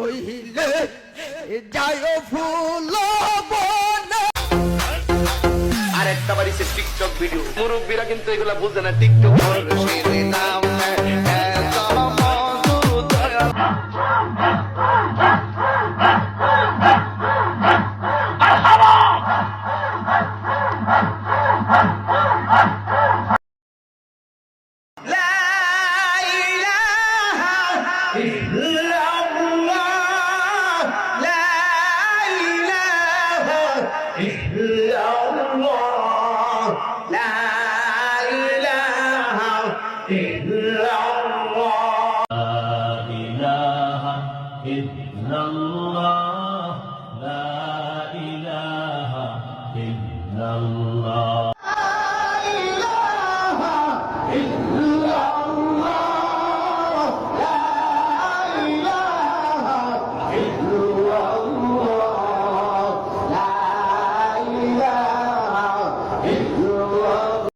হইলে যায় ফুল বনে। আরেকটা বাড়িছে টিকটক ভিডিও, মুরব্বীরা কিন্তু এগুলা বুঝে না। টিকটক لا إله